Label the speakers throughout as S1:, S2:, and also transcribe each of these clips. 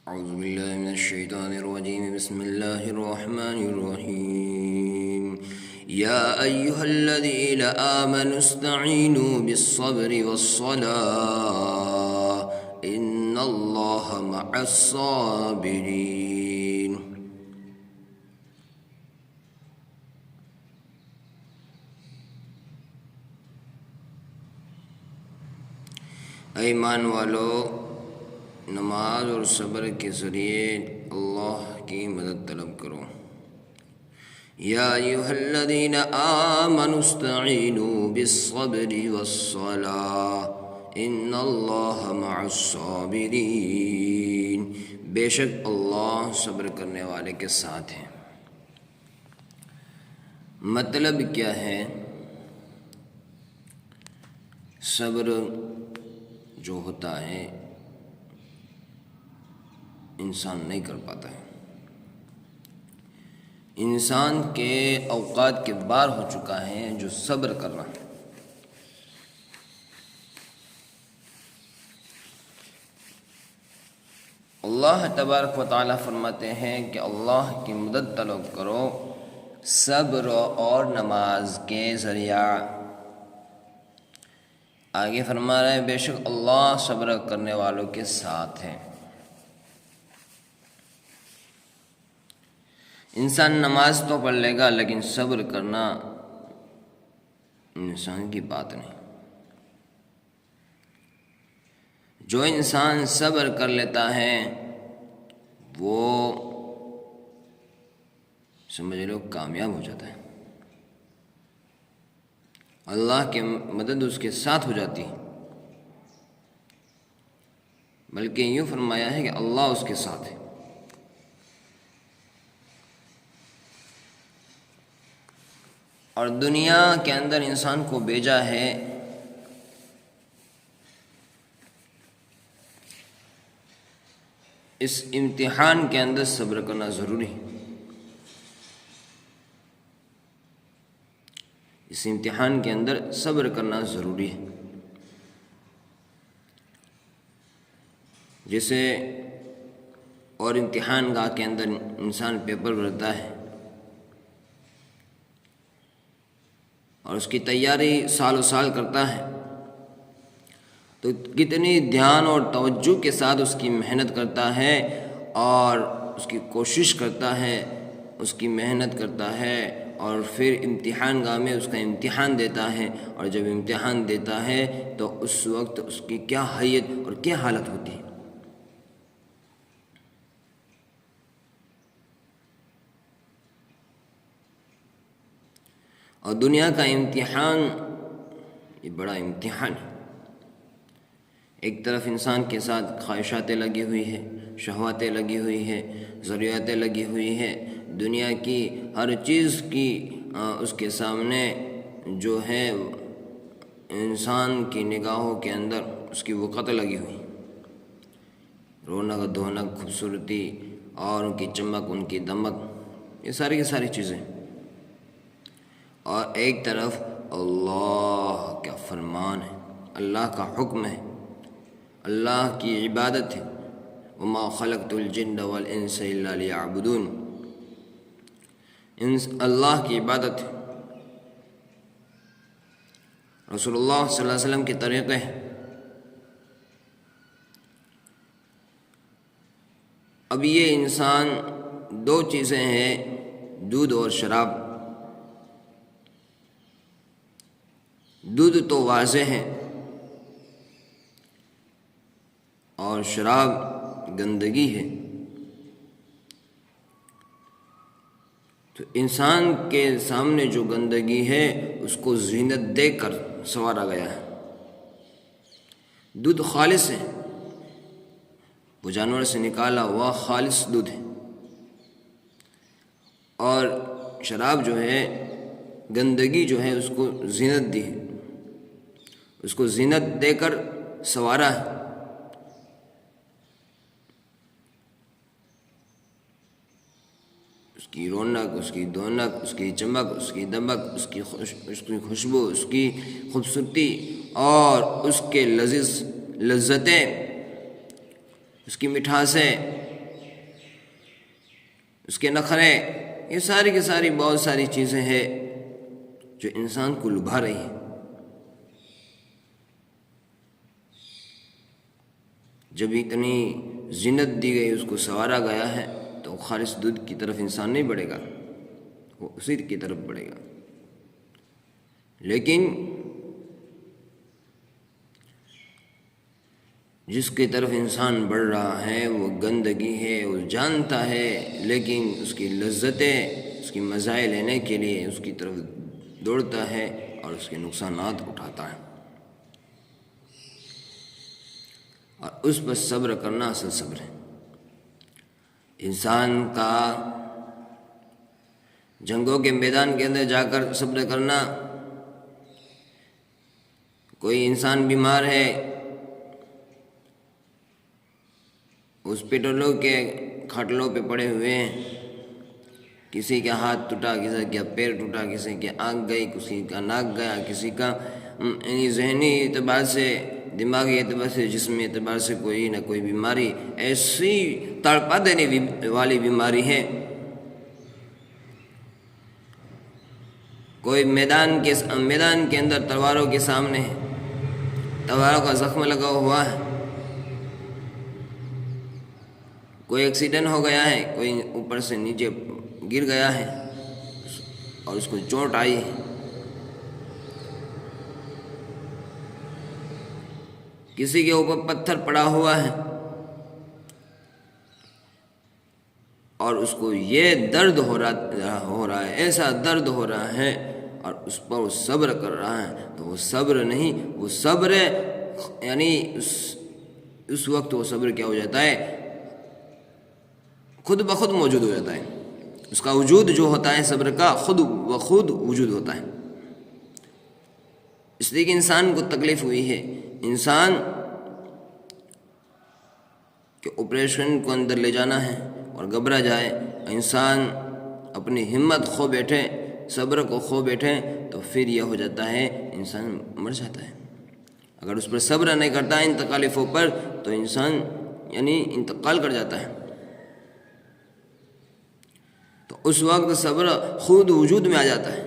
S1: أعوذ بالله من الشيطان الرجيم. بسم الله الرحمن الرحيم. يا أيها الذين آمنوا استعينوا بالصبر والصلاة إن الله مع الصابرين. اے ایمان والو، نماز اور صبر کے ذریعے اللہ کی مدد طلب کرو۔ یا ایھا الذین آمنوا استعینوا بالصبر والصلاة ان اللہ مع الصابرین۔ بے شک اللہ صبر کرنے والے کے ساتھ ہیں۔ مطلب کیا ہے؟ صبر جو ہوتا ہے انسان نہیں کر پاتا ہے۔ انسان کے اوقات کے بار ہو چکا ہے جو صبر کرنا۔ اللہ تبارک و تعالیٰ فرماتے ہیں کہ اللہ کی مدد طلب کرو صبر اور نماز کے ذریعہ۔ آگے فرما رہے ہیں بے شک اللہ صبر کرنے والوں کے ساتھ ہیں۔ انسان نماز تو پڑھ لے گا لیکن صبر کرنا انسان کی بات نہیں۔ جو انسان صبر کر لیتا ہے وہ سمجھ لو کامیاب ہو جاتا ہے، اللہ کی مدد اس کے ساتھ ہو جاتی ہے، بلکہ یوں فرمایا ہے کہ اللہ اس کے ساتھ ہے۔ اور دنیا کے اندر انسان کو بھیجا ہے اس امتحان کے اندر صبر کرنا ضروری ہے۔ اس امتحان کے اندر صبر کرنا ضروری ہے۔ جیسے اور امتحان گاہ کے اندر انسان پیپر بھرتا ہے اور اس کی تیاری سال و سال کرتا ہے، تو کتنی دھیان اور توجہ کے ساتھ اس کی محنت کرتا ہے اور اس کی کوشش کرتا ہے، اس کی محنت کرتا ہے، اور پھر امتحان گاہ میں اس کا امتحان دیتا ہے، اور جب امتحان دیتا ہے تو اس وقت اس کی کیا حیت اور کیا حالت ہوتی ہے۔ اور دنیا کا امتحان یہ بڑا امتحان ہے۔ ایک طرف انسان کے ساتھ خواہشاتیں لگی ہوئی ہے، شہواتیں لگی ہوئی ہے، ضروریاتیں لگی ہوئی ہے، دنیا کی ہر چیز کی اس کے سامنے جو ہے انسان کی نگاہوں کے اندر اس کی وقت لگی ہوئی، رونق دھونق خوبصورتی اور ان کی چمک ان کی دمک، یہ ساری کی ساری چیزیں، اور ایک طرف اللہ کا فرمان ہے، اللہ کا حکم ہے، اللہ کی عبادت ہے۔ وما خلقت الجن والانس الا لیعبدون، اللہ کی عبادت ہے، رسول اللہ صلی اللہ علیہ وسلم کے طریقے ہیں۔ اب یہ انسان دو چیزیں ہیں، دودھ اور شراب۔ دودھ تو واضح ہے اور شراب گندگی ہے، تو انسان کے سامنے جو گندگی ہے اس کو زینت دے کر سنوارا گیا ہے۔ دودھ خالص ہے، وہ جانور سے نکالا ہوا خالص دودھ ہے، اور شراب جو ہے گندگی جو ہے اس کو زینت دی ہے، اس کو زینت دے کر سنوارا ہے۔ اس کی رونق، اس کی دونق، اس کی چمک، اس کی دمک، اس کی خوشبو، اس کی خوبصورتی اور اس کے لذیذ لذتیں، اس کی مٹھاسیں، اس کے نخرے، یہ ساری کی ساری بہت ساری چیزیں ہیں جو انسان کو لبھا رہی ہیں۔ جب اتنی زینت دی گئی، اس کو سنوارا گیا ہے، تو خالص دودھ کی طرف انسان نہیں بڑھے گا، وہ اسی کی طرف بڑھے گا۔ لیکن جس کی طرف انسان بڑھ رہا ہے وہ گندگی ہے، وہ جانتا ہے، لیکن اس کی لذتیں، اس کی مزے لینے کے لیے اس کی طرف دوڑتا ہے اور اس کے نقصانات اٹھاتا ہے۔ اور اس پر صبر کرنا اصل صبر ہے۔ انسان کا جنگوں کے میدان کے اندر جا کر صبر کرنا، کوئی انسان بیمار ہے، ہاسپٹلوں کے کھٹلوں پہ پڑے ہوئے ہیں، کسی کا ہاتھ ٹوٹا، کسی کا پیر ٹوٹا، کسی کی آنکھ گئی، کسی کا ناک گیا، کسی کا ذہنی اعتبار سے، دماغی اعتبار سے، جسمی اعتبار سے کوئی نہ کوئی بیماری ایسی تڑپا دینے والی بیماری ہے۔ کوئی میدان کے اندر تلواروں کے سامنے ہے، تلواروں کا زخم لگا ہوا ہے، کوئی ایکسیڈنٹ ہو گیا ہے، کوئی اوپر سے نیچے گر گیا ہے اور اس کو چوٹ آئی ہے، کسی کے اوپر پتھر پڑا ہوا ہے اور اس کو یہ درد ہو رہا ہے، ایسا درد ہو رہا ہے، اور اس پر وہ صبر کر رہا ہے، تو وہ صبر نہیں، وہ صبر یعنی اس وقت وہ صبر کیا ہو جاتا ہے، خود بخود موجود ہو جاتا ہے۔ اس کا وجود جو ہوتا ہے صبر کا، خود بخود وجود ہوتا ہے۔ اس لیے کہ انسان کو تکلیف ہوئی ہے، انسان کے آپریشن کو اندر لے جانا ہے اور گھبرا جائے، انسان اپنی ہمت کھو بیٹھے، صبر کو کھو بیٹھے، تو پھر یہ ہو جاتا ہے انسان مر جاتا ہے۔ اگر اس پر صبر نہیں کرتا ہے ان تکالیفوں پر، تو انسان یعنی انتقال کر جاتا ہے۔ تو اس وقت صبر خود وجود میں آ جاتا ہے۔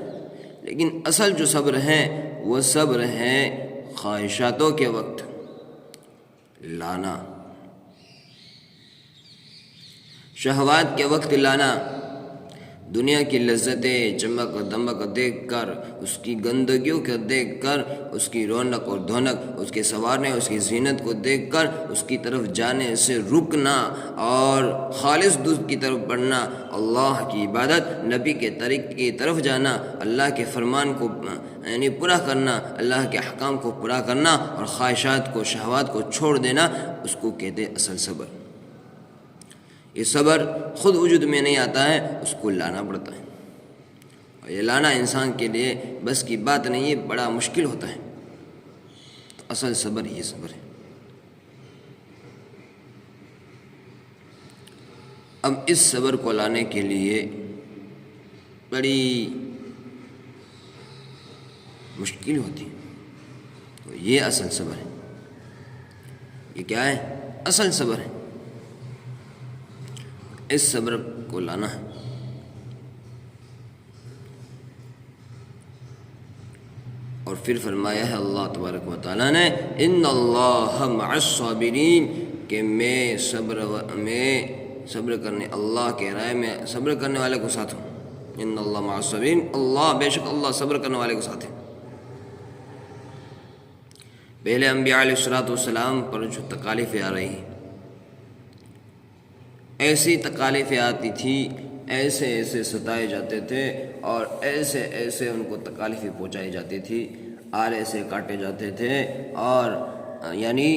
S1: لیکن اصل جو صبر ہے وہ صبر ہے خواہشاتوں کے وقت لانا، شہوات کے وقت لانا، دنیا کی لذتیں چمک دمک دیکھ کر، اس کی گندگیوں کو دیکھ کر، اس کی رونق اور دھونق، اس کے سنوارنے، اس کی زینت کو دیکھ کر اس کی طرف جانے سے رکنا اور خالص دودھ کی طرف بڑھنا، اللہ کی عبادت، نبی کے طریق کی طرف جانا، اللہ کے فرمان کو یعنی پورا کرنا، اللہ کے احکام کو پورا کرنا اور خواہشات کو، شہوات کو چھوڑ دینا، اس کو کہتے اصل صبر۔ یہ صبر خود وجود میں نہیں آتا ہے، اس کو لانا پڑتا ہے، اور یہ لانا انسان کے لیے بس کی بات نہیں ہے، بڑا مشکل ہوتا ہے۔ تو اصل صبر یہ صبر ہے۔ اب اس صبر کو لانے کے لیے بڑی مشکل ہوتی ہے، تو یہ اصل صبر ہے۔ یہ کیا ہے؟ اصل صبر ہے۔ اس صبر کو لانا ہے۔ اور پھر فرمایا ہے اللہ تبارک و تعالیٰ نے، ان اللہ مع الصابرین، کہ میں صبر کرنے، اللہ کے رائے میں صبر کرنے والے کو ساتھ ہوں۔ ان اللہ مع الصابرین، اللہ بے شک اللہ صبر کرنے والے کو ساتھ ہے۔ پہلے انبیاء علیہ الصلوۃ والسلام پر جو تکالیفیں آ رہی ہیں، ایسی تکالیفیں آتی تھی، ایسے ایسے ستائے جاتے تھے اور ایسے ایسے ان کو تکالیفیں پہنچائی جاتی تھی، آرے سے کاٹے جاتے تھے، اور یعنی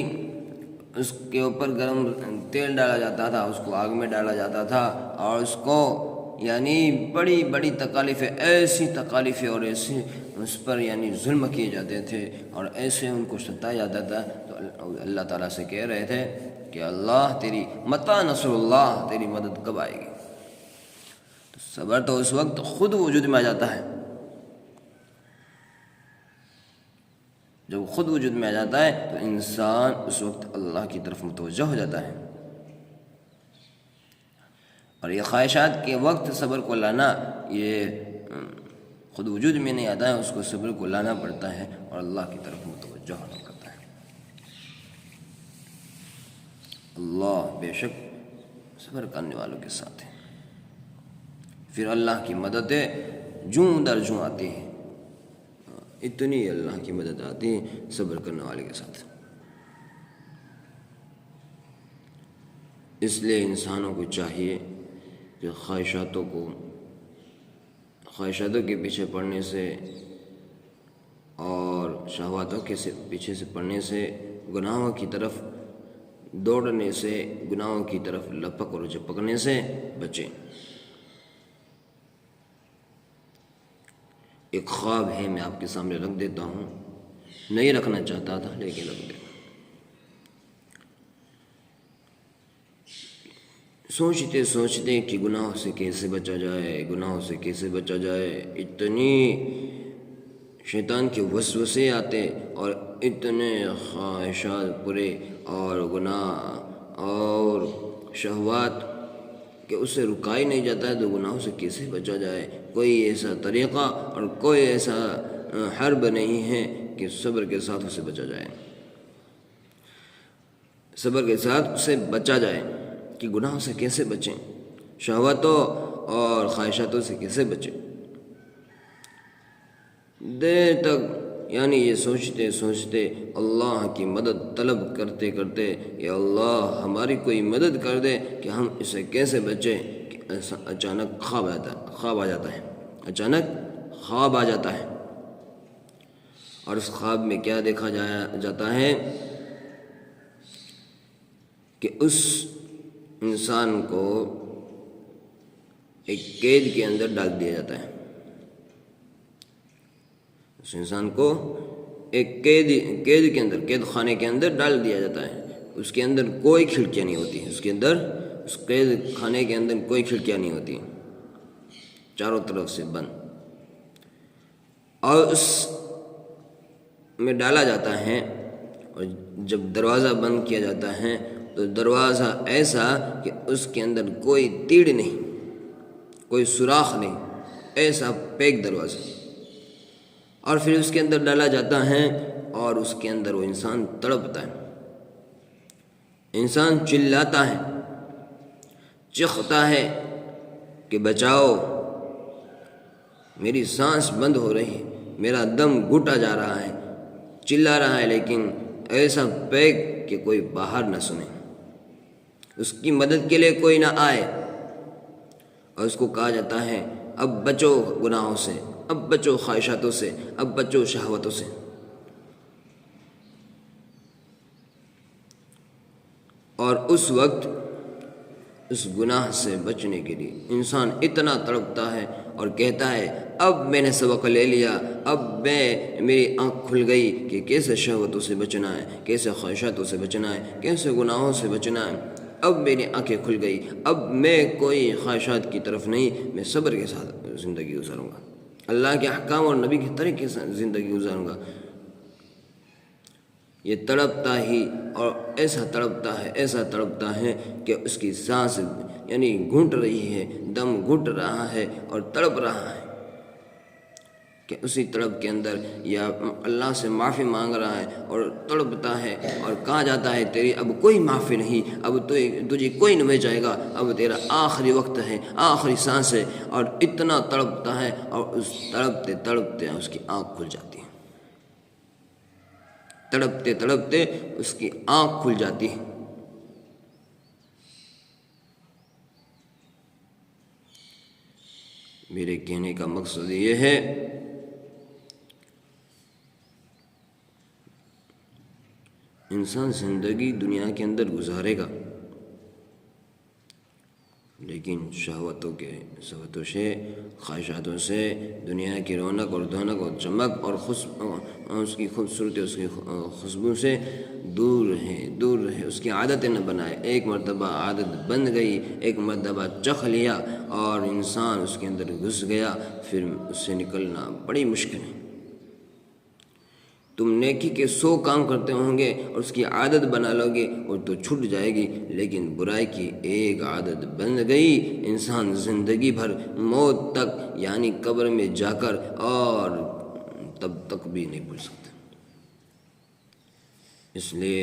S1: اس کے اوپر گرم تیل ڈالا جاتا تھا، اس کو آگ میں ڈالا جاتا تھا، اور اس کو یعنی بڑی بڑی تکالیفیں، ایسی تکالیفیں اور ایسے اس پر یعنی ظلم کیے جاتے تھے، اور ایسے ان کو ستایا جاتا تھا۔ تو اللہ تعالیٰ سے کہہ رہے تھے کہ اللہ تیری متى نصر اللہ، تیری مدد کب آئے گی؟ تو صبر تو اس وقت خود وجود میں آ جاتا ہے، جب خود وجود میں آ جاتا ہے تو انسان اس وقت اللہ کی طرف متوجہ ہو جاتا ہے۔ اور یہ خواہشات کے وقت صبر کو لانا یہ خود وجود میں نہیں آتا ہے، اس کو صبر کو لانا پڑتا ہے اور اللہ کی طرف متوجہ ہونا پڑتا ہے۔ اللہ بے شک صبر کرنے والوں کے ساتھ ہے۔ پھر اللہ کی مددیں جوں در جوں آتی ہیں، اتنی اللہ کی مدد آتی ہے صبر کرنے والے کے ساتھ۔ اس لیے انسانوں کو چاہیے کہ خواہشاتوں کے پیچھے پڑنے سے اور شہواتوں کے پیچھے سے پڑنے سے، گناہوں کی طرف دوڑنے سے، گناہوں کی طرف لپک اور جھپکنے سے بچیں۔ ایک خواب ہے، میں آپ کے سامنے رکھ دیتا ہوں، نہیں رکھنا چاہتا تھا لیکن رکھ دیا۔ سوچتے سوچتے کہ گناہوں سے کیسے بچا جائے، گناہوں سے کیسے بچا جائے، اتنی شیطان کے وسوسے آتے اور اتنے خواہشات پورے اور گناہ اور شہوات کہ اس سے رکا ہی نہیں جاتا ہے، تو گناہوں سے کیسے بچا جائے۔ کوئی ایسا طریقہ اور کوئی ایسا حرب نہیں ہے کہ صبر کے ساتھ اسے بچا جائے، صبر کے ساتھ اسے بچا جائے کہ گناہوں سے کیسے بچیں، شہواتوں اور خواہشاتوں سے کیسے بچیں۔ دیر تک یعنی یہ سوچتے سوچتے، اللہ کی مدد طلب کرتے کرتے، یا اللہ ہماری کوئی مدد کر دے کہ ہم اسے کیسے بچیں، کہ اچانک خواب آ جاتا ہے، اچانک خواب آ جاتا ہے، اور اس خواب میں کیا دیکھا جاتا ہے کہ اس انسان کو ایک قید کے اندر ڈال دیا جاتا ہے، اس انسان کو ایک قید کے اندر، قید خانے کے اندر ڈال دیا جاتا ہے۔ اس کے اندر کوئی کھڑکیاں نہیں ہوتی، اس قید خانے کے اندر کوئی کھڑکیاں نہیں ہوتی، چاروں طرف سے بند، اور اس میں ڈالا جاتا ہے، اور جب دروازہ بند کیا جاتا ہے تو دروازہ ایسا کہ اس کے اندر کوئی تیڑ نہیں، کوئی سوراخ نہیں، ایسا پیک دروازہ، اور پھر اس کے اندر ڈالا جاتا ہے، اور اس کے اندر وہ انسان تڑپتا ہے، انسان چلاتا ہے، چیختا ہے کہ بچاؤ، میری سانس بند ہو رہی ہے، میرا دم گھٹا جا رہا ہے، چلا رہا ہے، لیکن ایسا پیک کہ کوئی باہر نہ سنے، اس کی مدد کے لیے کوئی نہ آئے، اور اس کو کہا جاتا ہے اب بچو گناہوں سے، اب بچو خواہشاتوں سے، اب بچو شہوتوں سے۔ اور اس وقت اس گناہ سے بچنے کے لیے انسان اتنا تڑپتا ہے اور کہتا ہے اب میں نے سبق لے لیا، اب میری آنکھ کھل گئی کہ کیسے شہوتوں سے بچنا ہے، کیسے خواہشاتوں سے بچنا ہے، کیسے گناہوں سے بچنا ہے، اب میری آنکھیں کھل گئی، اب میں کوئی خواہشات کی طرف نہیں، میں صبر کے ساتھ زندگی گزاروں گا، اللہ کے احکام اور نبی کے طریقے سے زندگی گزاروں گا۔ یہ تڑپتا ہی اور ایسا تڑپتا ہے کہ اس کی سانس یعنی گھٹ رہی ہے، دم گھٹ رہا ہے اور تڑپ رہا ہے، کہ اسی تڑپ کے اندر یا اللہ سے معافی مانگ رہا ہے اور تڑپتا ہے، اور کہا جاتا ہے تیری اب کوئی معافی نہیں، اب تجھے کوئی نہیں بچائے گا، اب تیرا آخری وقت ہے، آخری سانس ہے، اور اتنا تڑپتا ہے، اور اس تڑپتے تڑپتے اس کی آنکھ کھل جاتی ہے، تڑپتے تڑپتے اس کی آنکھ کھل جاتی ہے۔ میرے کہنے کا مقصد یہ ہے انسان زندگی دنیا کے اندر گزارے گا، لیکن شہوتوں سے، خواہشاتوں سے، دنیا کی رونق اور دھونق اور چمک اور اس کی خوبصورتی، اس کی خوشبو سے دور رہے، اس کی عادتیں نہ بنائے۔ ایک مرتبہ عادت بن گئی، ایک مرتبہ چکھ لیا اور انسان اس کے اندر گھس گیا، پھر اس سے نکلنا بڑی مشکل ہے۔ تم نیکی کے 100 کام کرتے ہوں گے اور اس کی عادت بنا لو گے اور تو چھٹ جائے گی، لیکن برائی کی ایک عادت بن گئی، انسان زندگی بھر موت تک یعنی قبر میں جا کر اور تب تک بھی نہیں بھول سکتا۔ اس لیے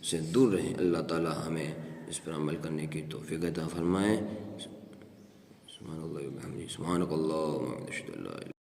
S1: سے دور رہیں۔ اللہ تعالی ہمیں اس پر عمل کرنے کی توفیق عطا فرمائے۔ سبحان اللہ و بحمدہ، سبحانک اللہم و بحمدک، اشہد ان لا الہ الا انت